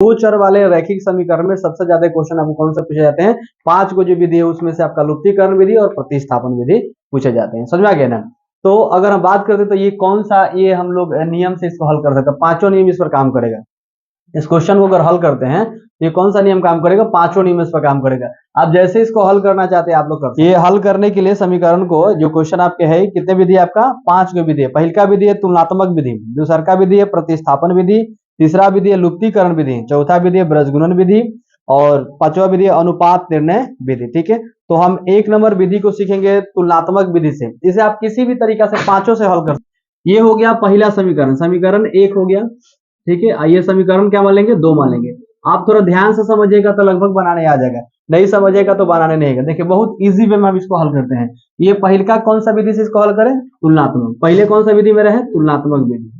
दो चर वाले रैखिक समीकरण में सबसे ज्यादा क्वेश्चन आपको कौन से पूछे जाते हैं? 5 को जो विधि है उसमें से आपका लुप्तीकरण विधि और प्रतिस्थापन विधि पूछे जाते हैं। समझ में आ गया ना? तो अगर हम बात करते तो ये कौन सा ये हम लोग नियम से इसको हल कर सकते हैं? पांचों नियम इस पर काम करेगा। इस क्वेश्चन को अगर हल करते हैं ये कौन सा नियम काम करेगा? पांचों नियम इस पर काम करेगा। आप जैसे इसको हल करना चाहते हैं आप लोग कर। ये हल करने के लिए समीकरण को जो क्वेश्चन आपके है कितने विधि है आपका? 5 की विधि है। पहला विधि है तुलनात्मक विधि, दूसरा विधि है प्रतिस्थापन विधि, तीसरा विधि है लुप्तीकरण विधि, चौथा विधि है ब्रजगुणन विधि और पांचवा विधि है अनुपात निर्णय विधि। ठीक है, तो हम 1 नंबर विधि को सीखेंगे तुलनात्मक विधि से। इसे आप किसी भी तरीका से पांचों से हल कर। ये हो गया पहला समीकरण, समीकरण 1 हो गया। ठीक है, आइए समीकरण क्या मान लेंगे? 2 मान लेंगे। आप थोड़ा ध्यान से समझिएगा तो लगभग बनाने आ जाएगा, नहीं समझिएगा तो बनाने नहीं आएगा। देखिए बहुत इजी वे में हम इसको हल करते हैं। ये पहला कौन सा विधि से इसको हल करें? तुलनात्मक। पहले कौन सा विधि में रहे? तुलनात्मक विधि।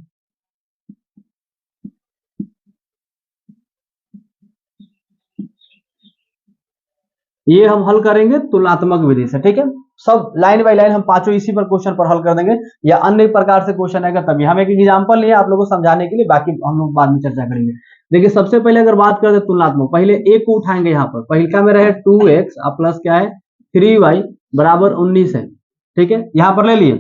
ये हम हल करेंगे तुलनात्मक विधि से। ठीक है, सब लाइन बाय लाइन हम पांचों इसी पर क्वेश्चन पर हल कर देंगे, या अन्य प्रकार से क्वेश्चन आएगा तभी। हम एक एग्जांपल लिए आप लोगों को समझाने के लिए, बाकी हम लोग बाद में चर्चा करेंगे। देखिए सबसे पहले अगर बात करें तुलनात्मक, पहले ए को उठाएंगे। यहाँ पर पहला में रहे 2x प्लस क्या है 3y बराबर 19 है। ठीक है, यहाँ पर ले लिए।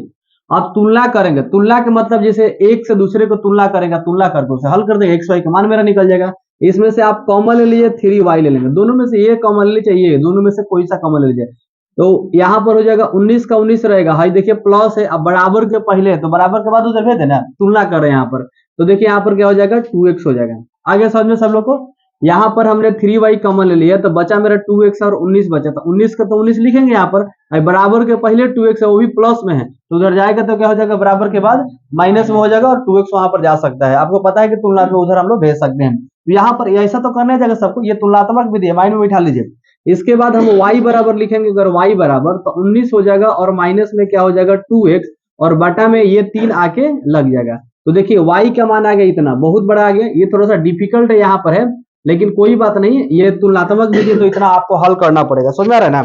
अब तुलना करेंगे, तुलना के मतलब जैसे एक से दूसरे को तुलना करेंगे, तुलना करके उसे हल कर देंगे, एक्स वाई का मान मेरा निकल जाएगा। इसमें से आप कॉमन ले लीजिए 3y ले लेंगे, दोनों में से ये कॉमन ले चाहिए, दोनों में से कोई सा कॉमन ले लीजिए। तो यहाँ पर हो जाएगा 19 का 19 रहेगा। हाई देखिए प्लस है, अब बराबर के पहले है तो बराबर के बाद उधर भेज देना, तुलना कर रहे हैं यहाँ पर। तो देखिए यहाँ पर क्या हो जाएगा 2x हो जाएगा। आगे समझ में सब लोग को? यहाँ पर हमने 3y कॉमन ले लिया तो बचा मेरा 2x और 19 बचा, तो 19 का तो 19 लिखेंगे यहाँ पर। बराबर के पहले 2x है वो भी प्लस में है तो उधर जाएगा तो क्या हो जाएगा बराबर के बाद माइनस में हो जाएगा और 2x वहां पर जा सकता है। आपको पता है कि तुलनात्मक उधर हम लोग भेज सकते हैं। तो यहाँ पर ऐसा तो करना जाएगा सबको, ये तुलनात्मक विधि है, माइंड में बिठा लीजिए। इसके बाद हम y बराबर लिखेंगे, अगर y बराबर तो 19 हो जाएगा और माइनस में क्या हो जाएगा 2x और बटा में ये 3 आके लग जाएगा। तो देखिए y का मान आ गया इतना, बहुत बड़ा आ गया। ये थोड़ा सा डिफिकल्ट है यहाँ पर है, लेकिन कोई बात नहीं, ये तुलनात्मक विधि तो इतना आपको हल करना पड़ेगा। समझ में आ रहा है ना?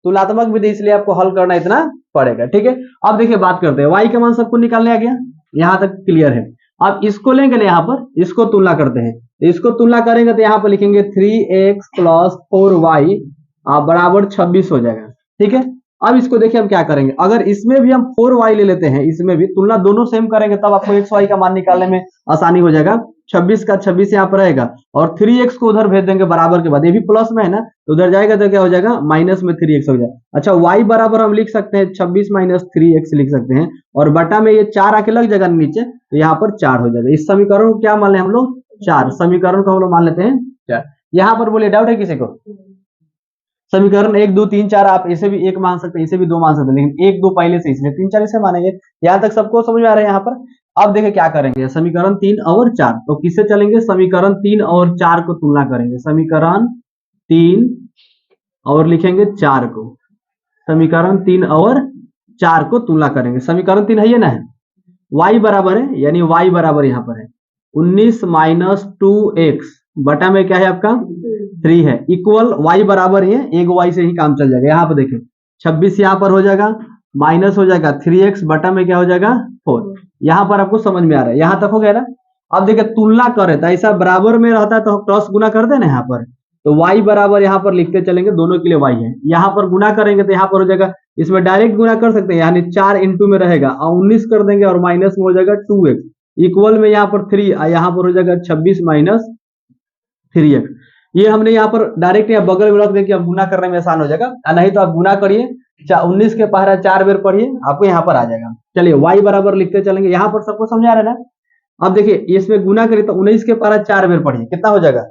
तुलनात्मक विधि इसलिए आपको हल करना इतना पड़ेगा। ठीक है, अब देखिए बात करते हैं, y का मान सबको निकालने आ गया, यहाँ तक क्लियर है। अब इसको लेंगे यहाँ पर, इसको तुलना करते हैं। इसको तुलना करेंगे तो यहाँ पर लिखेंगे 3x प्लस 4y बराबर 26 हो जाएगा। ठीक है, अब इसको देखिए हम क्या करेंगे, अगर इसमें भी हम 4y ले लेते हैं, इसमें भी तुलना दोनों सेम करेंगे तब आपको x y का मान निकालने में आसानी हो जाएगा। 26 का 26 यहाँ पर रहेगा और 3x को उधर भेज देंगे बराबर के बाद, ये भी प्लस में है ना तो उधर जाएगा तो क्या हो जाएगा माइनस में 3x हो जाएगा। अच्छा y बराबर हम लिख सकते हैं 26 माइनस 3x लिख सकते हैं और बटा में ये 4 आके लग जाएगा नीचे तो यहाँ पर 4 हो जाएगा। इस समीकरण को क्या मान ले हम लोग? 4। समीकरण को हम लोग मान लेते हैं 4। यहाँ पर बोलिए डाउट है किसी को? समीकरण 1 2 3 4 आप इसे भी 1 मान सकते हैं, इसे भी 2 मान सकते हैं, लेकिन 1 2 पहले से इसलिए 3 4 इसे मानेंगे। यहाँ तक सबको समझ में आ रहा है यहाँ पर? अब देखिए क्या करेंगे, समीकरण 3 और 4 तो किससे चलेंगे? समीकरण 3 और 4 को तुलना करेंगे। समीकरण 3 और लिखेंगे 4 को, समीकरण 3 और 4 को तुलना करेंगे। समीकरण 3 है ये ना, है y बराबर है, यानी y बराबर यहाँ पर है 19 माइनस 2x बटा में क्या है आपका 3 है, इक्वल y बराबर है, एक y से ही काम चल जाएगा। यहाँ पर देखिए 26 यहाँ पर हो जाएगा, माइनस हो जाएगा 3x बटा में क्या हो जाएगा 4। यहाँ पर आपको समझ में आ रहा है, यहाँ तक हो गया ना? अब देखिए तुलना करें तो ऐसा बराबर में रहता है तो क्रॉस गुना कर देना यहाँ पर, तो y बराबर यहाँ पर लिखते चलेंगे, दोनों के लिए y है। यहाँ पर गुना करेंगे तो यहाँ पर हो जाएगा, इसमें डायरेक्ट गुना कर सकते हैं, यानी 4 इंटू में रहेगा और 19 कर देंगे और माइनस में हो जाएगा 2x, इक्वल में यहाँ पर 3, यहाँ पर हो जाएगा 26 माइनस 3x। ये हमने यहाँ पर डायरेक्ट यहाँ बगल में रख दें कि अब गुना करने में आसान हो जाएगा, नहीं तो आप गुना करिए 19 के पहरा 4 बार पढ़िए, आपको यहाँ पर आ जाएगा। चलिए y बराबर लिखते चलेंगे, यहाँ पर सबको समझ आ रहा है ना? अब देखिए इसमें गुना करिए तो 19 के पहरा 4 बार पढ़िए, कितना हो जाएगा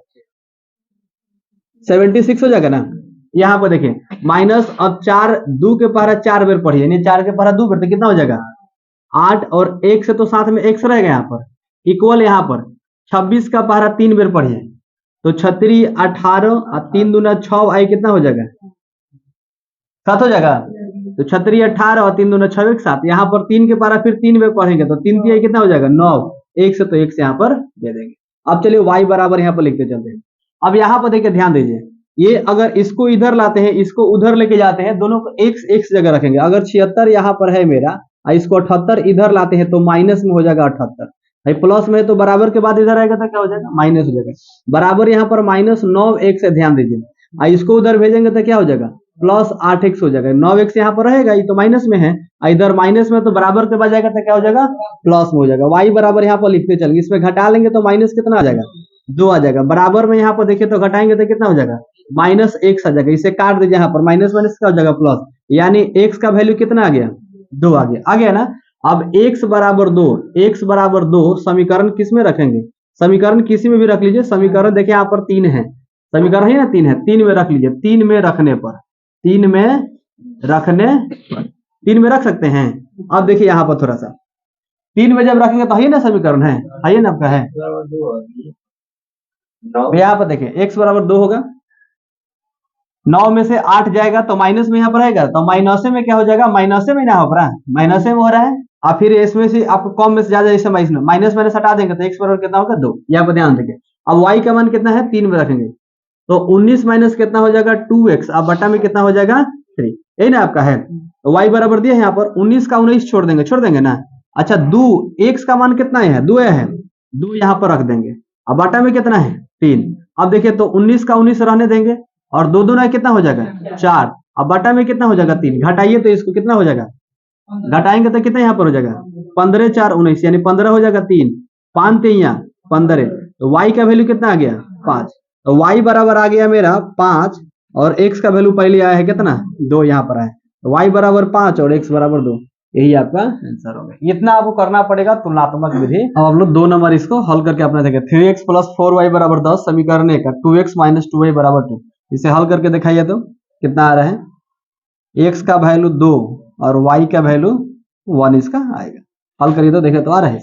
76 हो जाएगा ना? यहाँ पर देखिए माइनस, अब 4 2 के पहरा 4 बार पढ़िए, यानी 4 के पहरा 2 बार तो कितना हो जाएगा 8 और 1 से तो साथ में x रहेगा यहाँ पर, इक्वल यहाँ पर 26 का पहरा 3 बार पढ़िए तो 36 18 और 3 दूना 6 आई कितना हो जाएगा 7 हो जाएगा, तो 36 18 और 3 दूना 6 7। यहाँ पर 3 के पहरा फिर 3 बार पढ़ेंगे तो 3 3 कितना हो जाएगा 9, 1 से तो 1 से यहाँ पर दे देंगे। अब चलिए y बराबर यहाँ पर लिखते चलते हैं। अब यहाँ पर देखिए ध्यान दीजिए, ये अगर इसको इधर लाते हैं इसको उधर लेके जाते हैं, दोनों को x जगह रखेंगे। अगर 76 यहाँ पर है मेरा, इसको 78 इधर लाते हैं तो माइनस में हो जाएगा 78, भाई प्लस में है तो बराबर के बाद इधर आएगा तो क्या हो जाएगा, माइनस हो जाएगा। बराबर यहाँ पर -9x है, ध्यान दीजिए। इसको उधर भेजेंगे तो क्या हो जाएगा, +8x हो जाएगा। 9x यहाँ पर रहेगा, ये तो माइनस में है, इधर माइनस में तो बराबर के बाद जाएगा तो क्या हो जाएगा, प्लस में हो जाएगा। y बराबर यहाँ पर लिखते चलेंगे, इसमें घटा लेंगे तो माइनस कितना आ जाएगा, 2 आ जाएगा। बराबर में यहाँ पर देखिए तो घटाएंगे तो कितना हो जाएगा, -x आ जाएगा। इसे काट दीजिए, यहाँ पर माइनस माइनस क्या हो जाएगा, प्लस, यानी x का वैल्यू कितना आ गया, 2 आ गया ना। अब x बराबर 2, x बराबर 2 समीकरण किस में रखेंगे, समीकरण किसी में भी रख लीजिए। समीकरण देखिए यहाँ पर 3 है, समीकरण है ना, 3 है, 3 में रख लीजिए। 3 में रखने पर, 3 में रखने पर, 3 में रख सकते हैं। अब देखिए यहाँ पर थोड़ा सा 3 में जब रखेंगे तो है ना समीकरण है ना आपका, है। यहाँ पर देखिए x बराबर 2 होगा, 9 में से 8 जाएगा तो माइनस में यहाँ पर आएगा, तो माइनस में क्या हो जाएगा, माइनस में ना हो रहा है, माइनस में हो रहा है। और फिर इसमें से आपको कम में से ज्यादा, जैसे माइनस माइनस हटा देंगे तो x बराबर कितना होगा, 2। यहाँ पर ध्यान देंगे। अब y का मान कितना है, 3 में रखेंगे तो 19 माइनस कितना हो जाएगा, 2x। अब बटा में कितना हो जाएगा, 3। यही ना आपका है। तो y बराबर दिया है यहाँ पर 19 का 19 छोड़ देंगे ना। अच्छा 2, x का मान कितना है, 2 है, 2 यहाँ पर रख देंगे। अब बटा में कितना है, 3। अब देखिए तो 19 का 19 रहने देंगे, और 2 2 कितना हो जाएगा, 4। अब बटा में कितना हो जाएगा, 3। घटाइए तो इसको कितना हो जाएगा, घटाएंगे तो कितना यहाँ पर हो जाएगा, 15 4 19, यानी 15 हो जाएगा। 3 5 3 15, तो y का वैल्यू कितना आ गया, 5। तो y बराबर आ गया मेरा 5, और x का वैल्यू पहले आया है कितना, 2 यहाँ पर आया। तो y बराबर 5 और x बराबर 2, यही आपका आंसर हो गया। इतना आपको करना पड़ेगा तुलनात्मक विधि। अब हम लोग 2 नंबर इसको हल करके अपना देखें। 3x + 4y बराबर 10 समीकरण 1 का 2x - 2y बराबर 2, इसे हल करके दिखाइए तो कितना आ रहा है। x का वैल्यू 2 और y का वैल्यू 1 इसका आएगा। हल करिए तो देखे तो आ रहा है।